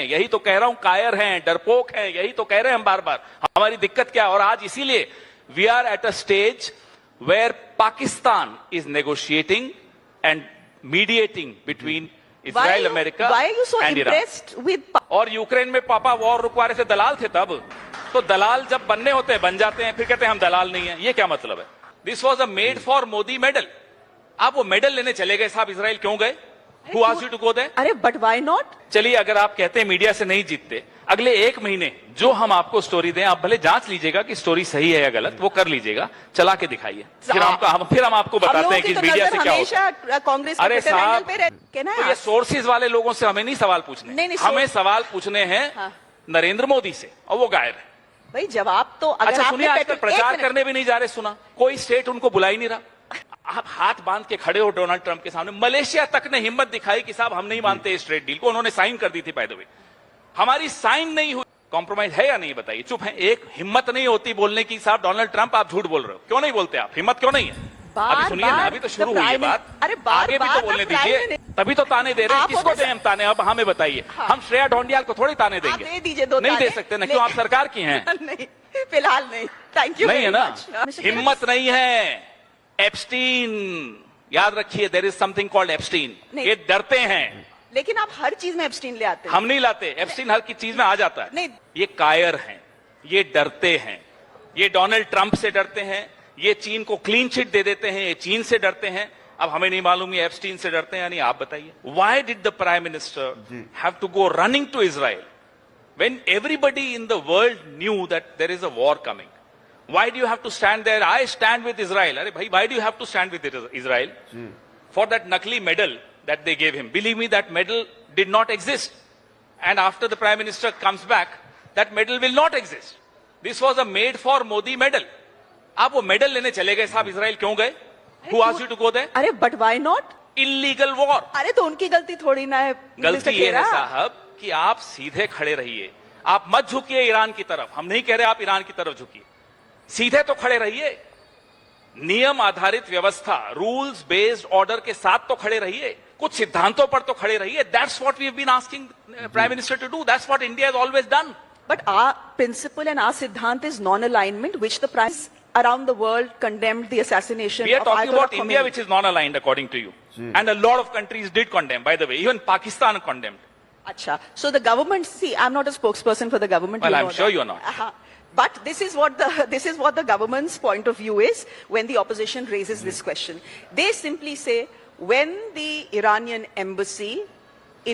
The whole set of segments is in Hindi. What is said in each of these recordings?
यही तो कह रहा हूं, कायर हैं, डरपोक हैं, यही तो कह रहे हैं हम बार बार। हमारी दिक्कत क्या? और आज इसीलिए we are at a stage where Pakistan is negotiating and mediating between Israel, America and Iran. और यूक्रेन में पापा वॉर रुकवा रहे थे, दलाल थे तब। तो दलाल जब बनने होते हैं बन जाते हैं, फिर कहते हैं हम दलाल नहीं है। ये क्या मतलब है? This was a made for Modi medal. आप वो मेडल लेने चले गए साहब इजराइल, क्यों गए? Who asked you to go there? अरे बट व्हाई नॉट? चलिए, अगर आप कहते हैं मीडिया से नहीं जीतते, अगले 1 महीने जो हम आपको स्टोरी दें, आप भले जांच लीजिएगा कि स्टोरी सही है या गलत, वो कर लीजिएगा, चला के दिखाइए, फिर हम आपको बताते हैं कि मीडिया से क्या होता है। कांग्रेस अरे साहब, तो ये सोर्सेज वाले लोगों से हमें नहीं सवाल पूछने, हमें सवाल पूछने हैं नरेंद्र मोदी से, और वो गायब है भाई। जवाब तो अगर अच्छा सुनिए, आजकल प्रचार करने भी नहीं जा रहे, सुना कोई स्टेट उनको बुला ही नहीं रहा। आप हाथ बांध के खड़े हो डोनाल्ड ट्रंप के सामने। मलेशिया तक ने हिम्मत दिखाई कि साहब हम नहीं मानते इस ट्रेड डील को, उन्होंने साइन कर दी थी बाय द वे। हमारी साइन नहीं हुई, कॉम्प्रोमाइज है या नहीं बताइए? चुप है, एक हिम्मत नहीं होती बोलने की साहब डोनाल्ड ट्रंप आप झूठ बोल रहे हो। क्यों नहीं बोलते आप? हिम्मत क्यों नहीं है? अभी सुनिए ना, अभी तो शुरू हुई है बात, आगे भी तो बोलने दीजिए, तभी तो ताने दे रहे हैं। किसको दें हम ताने? अब हमें बताइए, हम श्रेया ढोंडियाल को थोड़ी ताने देंगे? दे दीजिए, दो नहीं दे सकते ना, क्यों? आप सरकार की हैं। नहीं, फिलहाल नहीं। Thank you. नहीं है ना, हिम्मत नहीं है। एप्स्टीन, याद रखिए, there is something called Epstein. ये डरते हैं, लेकिन आप हर चीज में एप्स्टीन ले आते हैं। हम नहीं लाते एप्स्टीन, हर की चीज में आ जाता है। नहीं, ये कायर हैं, ये डरते हैं, ये डोनाल्ड ट्रंप से डरते हैं, ये चीन को क्लीन चिट दे देते हैं, ये चीन से डरते हैं। अब हमें नहीं मालूम ये एप्स्टीन से डरते हैं या नहीं, आप बताइए। Why did the prime minister have to go running to Israel when everybody in the world knew that there is a war coming? Why do you have to stand there? I stand with Israel. Arey bhai, why do you have to stand with Israel? For that nakli medal that they gave him. Believe me, that medal did not exist. And after the Prime Minister comes back, that medal will not exist. This was a made for Modi medal. आप वो मेडल लेने चले गए साहब इजराइल, क्यों गए? Who asked you to go there? अरे but why not? Illegal war. अरे तो उनकी गलती थोड़ी ना है। गलती ये है साहब कि आप सीधे खड़े रहिए, आप मत झुकिए ईरान की तरफ। हम नहीं कह रहे आप ईरान की तरफ झुकिए, सीधे तो खड़े रहिए, नियम आधारित व्यवस्था, रूल्स बेस्ड ऑर्डर के साथ तो खड़े रहिए, कुछ सिद्धांतों पर तो खड़े रहिए। That's what we have been asking prime minister to do, that's what India has always done. But our principal and our सिद्धांत is non alignment, which the prime around the world condemned the assassination. We are talking about India, which is non aligned according to you, and a lot of countries did condemn, by the way, even Pakistan condemned. Acha, so the government, see, I'm not a spokesperson for the government. Well, I'm sure you're not. But this is what the government's point of view is when the opposition raises this question. They simply say, when the Iranian embassy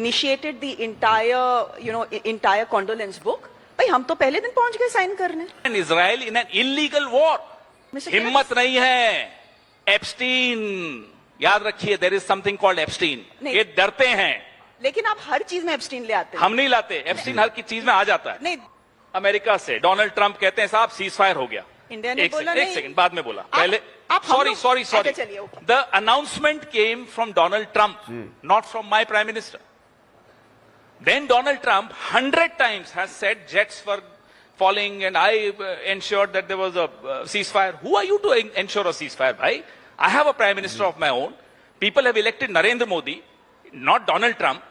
initiated the entire condolence book, भाई हम तो पहले दिन पहुंच गए साइन करने। And Israel in an illegal war. हिम्मत नहीं है। एप्स्टीन, याद रखिए, there is something called Epstein. ये डरते हैं, लेकिन आप हर चीज में एप्स्टीन ले आते हैं। हम नहीं लाते एप्स्टीन, हर की चीज में आ जाता है। नहीं, अमेरिका से डोनाल्ड ट्रंप कहते हैं साहब सीज फायर हो गया। इंडिया ने बोला नहीं। एक सेकंड, बाद में बोला, पहले sorry the announcement came from Donald Trump, not from my prime minister. Then Donald Trump 100 times has said jets were falling and I ensured that there was a ceasefire. Who are you to ensure a ceasefire, bhai? I have a prime minister of my own. People have elected Narendra Modi, not Donald Trump.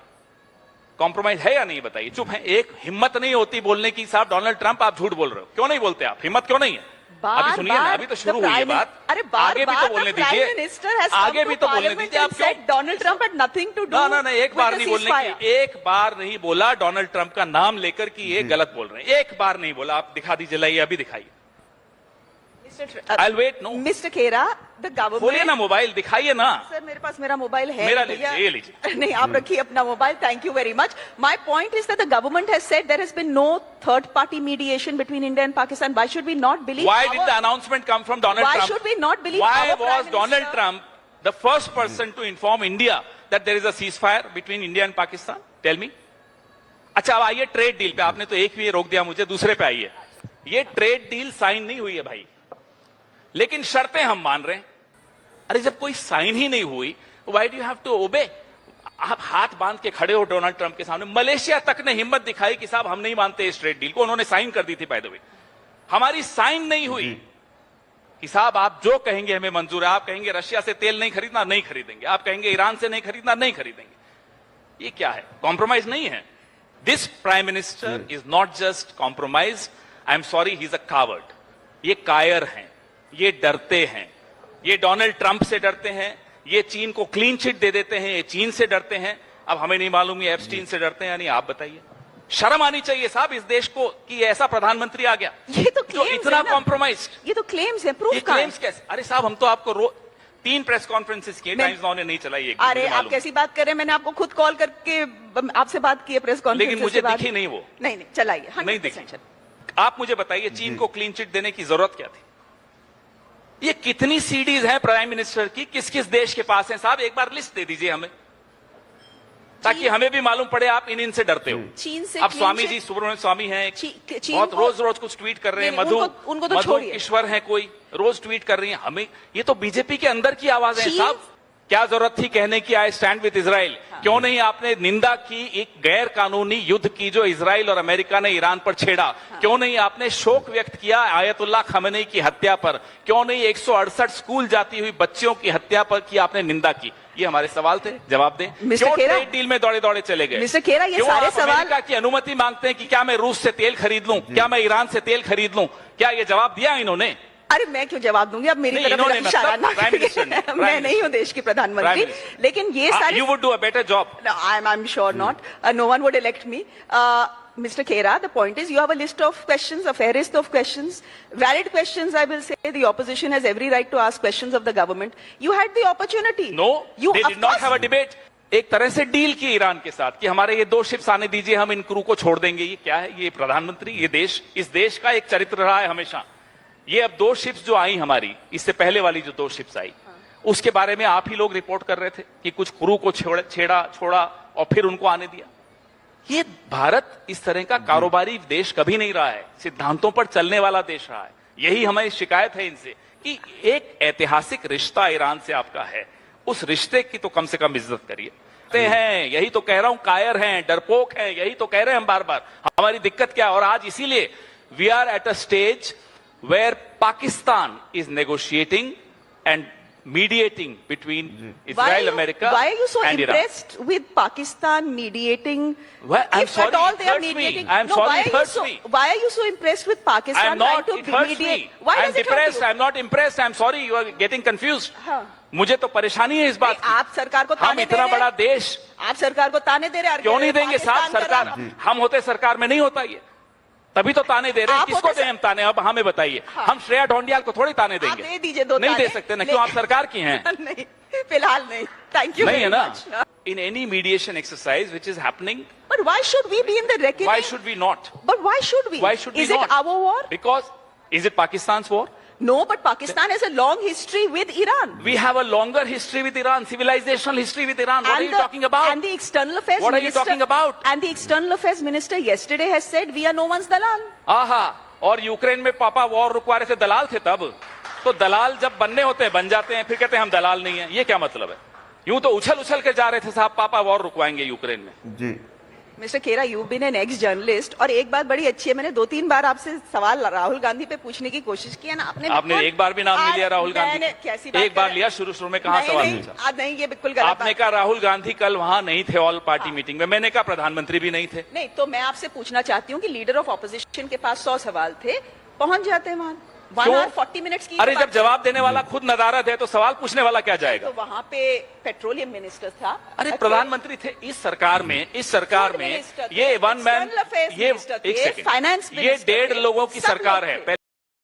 Compromise है या नहीं बताइए? चुप है, एक हिम्मत नहीं होती बोलने की साहब डोनाल्ड ट्रंप आप झूठ बोल रहे हो। क्यों नहीं बोलते आप? हिम्मत क्यों नहीं है? अभी सुनिए ना, अभी तो शुरू हुई है बात, आगे भी तो बोलने दीजिए, आगे भी तो बोलने दीजिए। आप क्यों? Donald Trump had nothing to do. ना, एक बार नहीं बोलने की, एक बार नहीं बोला डोनाल्ड ट्रंप का नाम लेकर कि ये गलत बोल रहे हैं, एक बार नहीं बोला। आप दिखा दीजिए, लाइए अभी दिखाइए। I'll wait, no. Mr. Khera, the government. बोलिए ना, मोबाइल दिखाइए ना। सर मेरे पास मेरा मोबाइल है। मेरा लीजिए, ये लीजिए। नहीं, आप रखिए अपना mobile. Thank you very much. My point is that the government has said there has been no third-party mediation between India and Pakistan. Why should we not believe? Why did the announcement come from Donald Trump? Why should we not believe? Why was Donald Trump the first person to inform India that there is a ceasefire between India and Pakistan? Tell me. अच्छा, अब आइए ट्रेड डील पे। आपने तो एक भी रोक दिया मुझे, दूसरे पे आइए। ये ट्रेड डील साइन नहीं हुई है भाई, लेकिन शर्तें हम मान रहे हैं। अरे जब कोई साइन ही नहीं हुई, why do you have to obey? आप हाथ बांध के खड़े हो डोनाल्ड ट्रंप के सामने। मलेशिया तक ने हिम्मत दिखाई कि साहब हम नहीं मानते इस ट्रेड डील को, उन्होंने साइन कर दी थी बाय द वे। हमारी साइन नहीं हुई कि साहब आप जो कहेंगे हमें मंजूर है। आप कहेंगे रशिया से तेल नहीं खरीदना, नहीं खरीदेंगे। आप कहेंगे ईरान से नहीं खरीदना, नहीं खरीदेंगे। ये क्या है? कॉम्प्रोमाइज नहीं है। This Prime Minister is not just compromised. I'm sorry, he's a coward. ये कायर हैं, ये डरते हैं, ये डोनाल्ड ट्रंप से डरते हैं, ये चीन को क्लीन चिट दे देते हैं, ये चीन से डरते हैं. अब हमें नहीं मालूम ये एप्स्टीन से डरते हैं या नहीं, आप बताइए. शर्म आनी चाहिए साहब इस देश को कि ऐसा प्रधानमंत्री आ गया ये तो जो claims इतना है ना. कॉम्प्रोमाइज्ड. ये तो क्लेम्स है, प्रूफ ये कहाँ है? क्लेम्स कैसे? अरे साहब हम तो आपको 3 प्रेस कॉन्फ्रेंसेस किए, टाइम्स नाउ ने नहीं चलाई एक. अरे आप कैसी बात कर रहे हैं? मैंने आपको खुद कॉल करके आपसे बात की है प्रेस कॉन्फ्रेंस. लेकिन मुझे दिखी नहीं वो. नहीं चलाइए. नहीं दिखी. आप मुझे बताइए चीन को क्लीन चिट देने की जरूरत क्या थी? ये कितनी सीडीज हैं प्राइम मिनिस्टर की, किस किस देश के पास हैं? साहब एक बार लिस्ट दे दीजिए हमें, ताकि हमें भी मालूम पड़े आप इनसे डरते हो. चीन से अब स्वामी जी सुब्रमण्यम स्वामी हैं, बहुत रोज कुछ ट्वीट कर रहे हैं. उनको तो मधु छोड़िए. ईश्वर हैं, कोई रोज ट्वीट कर रही हैं. हमें ये तो बीजेपी के अंदर की आवाज है साहब. क्या जरूरत थी कहने की आई स्टैंड विद इजराइल? क्यों नहीं आपने निंदा की एक गैर कानूनी युद्ध की जो इजराइल और अमेरिका ने ईरान पर छेड़ा? क्यों नहीं आपने शोक व्यक्त किया आयतुल्लाह खमेनी की हत्या पर? क्यों नहीं 168 स्कूल जाती हुई बच्चियों की हत्या पर की आपने निंदा की? ये हमारे सवाल थे, जवाब दें. क्यों ट्रेड डील में दौड़े दौड़े चले गए? मिस्टर खेरा, ये सारे सवाल अमेरिका की अनुमति मांगते हैं कि क्या मैं रूस से तेल खरीद लूं, क्या मैं ईरान से तेल खरीद लूं? क्या ये जवाब दिया इन्होंने? अरे मैं क्यों जवाब दूंगी? अब मेरी तरफ इशारा ना करिए. मैं नहीं हूं देश की प्रधानमंत्री, लेकिन ये सारे you would do a better job. I am sure not. No one would elect me. Mr. Khera, the point is you have a list of questions, a fair list of questions, valid questions. I will say the opposition has every right to ask questions of the government. You had the opportunity. No, you they did not have a debate. एक तरह से डील की ईरान के साथ कि हमारे ये 2 शिप्स आने दीजिए, हम इन क्रू को छोड़ देंगे. ये क्या है? ये प्रधानमंत्री, ये देश, इस देश का एक चरित्र रहा है हमेशा. ये अब 2 शिप्स जो आई हमारी, इससे पहले वाली जो 2 शिप्स आई, उसके बारे में आप ही लोग रिपोर्ट कर रहे थे कि कुछ क्रू को छोड़ा और फिर उनको आने दिया. ये भारत इस तरह का कारोबारी देश कभी नहीं रहा है, सिद्धांतों पर चलने वाला देश रहा है. यही हमारी शिकायत है इनसे कि एक ऐतिहासिक रिश्ता ईरान से आपका है, उस रिश्ते की तो कम से कम इज्जत करिए. हैं यही तो कह रहा हूं, कायर हैं, डरपोक हैं, यही तो कह रहे हैं हम बार बार. हमारी दिक्कत क्या है? और आज इसीलिए we are at a stage where Pakistan is negotiating and mediating between Israel, America, why are you so and impressed Iran? with Pakistan mediating? Well, I'm if sorry, at all it they are hurts me. mediating, I'm no, sorry, why it are you hurts so? me. Why are you so impressed with Pakistan I'm not. trying It to hurts mediate? me. Why I'm does it depressed. hurt you? I'm not impressed. I'm sorry. You are getting confused. हाँ. मुझे तो परेशानी है इस बात की. आप सरकार को हम ताने दे इतना रहे हैं. बड़ा देश, आप सरकार को ताने दे रहे हैं. क्यों नहीं देंगे साहब? पाकिस्तान सरकार, हम होते सरकार में नहीं होता ये, तभी तो ताने दे रहे हैं. आप किसको होते दें हम ताने? अब हमें बताइए. हाँ. हम श्रेया ढोंडियाल को थोड़ी ताने आप देंगे. दे दीजिए 2 नहीं दे सकते ना, क्यों? आप सरकार की हैं. नहीं, फिलहाल नहीं. Thank you. नहीं है ना. In any mediation exercise which is happening, But why should we be in the reckoning? why should we not? But why should we? Why should we Is not? it our war? Because is it Pakistan's war? No, but Pakistan has a long history with Iran. We have a longer history with Iran, civilizational history with Iran. What are you talking about? And the external affairs What are you minister, talking about? And the external affairs minister yesterday has said we are no one's dalal. आहा, और यूक्रेन में पापा वॉर रुकवा रहे थे, दलाल थे तब. तो दलाल जब बनने होते हैं बन जाते हैं, फिर कहते हैं हम दलाल नहीं है. ये क्या मतलब है? यूं तो उछल के जा रहे थे साहब, पापा वॉर रुकवाएंगे यूक्रेन में. जी mister Khera, you been an ex journalist, और एक बात बड़ी अच्छी है, मैंने 2-3 बार आपसे सवाल राहुल गांधी पे पूछने की कोशिश की है ना. आपने एक बार भी नाम नहीं लिया राहुल गांधी. कैसी एक बार लिया शुरू में, कहा सवाल पूछा? नहीं, ये बिल्कुल गलत. आपने कहा राहुल गांधी कल वहां नहीं थे ऑल पार्टी मीटिंग में. मैंने कहा प्रधानमंत्री भी नहीं थे. नहीं, तो मैं आपसे पूछना चाहती हूँ कि लीडर ऑफ ऑपोजिशन के पास 100 सवाल थे, पहुंच जाते हैं वहां 1 hour 40 minutes की. अरे जब जवाब देने वाला खुद नदारद है तो सवाल पूछने वाला क्या जाएगा? तो वहां पे पेट्रोलियम मिनिस्टर था. अरे प्रधानमंत्री थे इस सरकार में. ये वन मैन, ये एक सेकंड, फाइनेंस, ये 1.5 लोगों की सरकार है.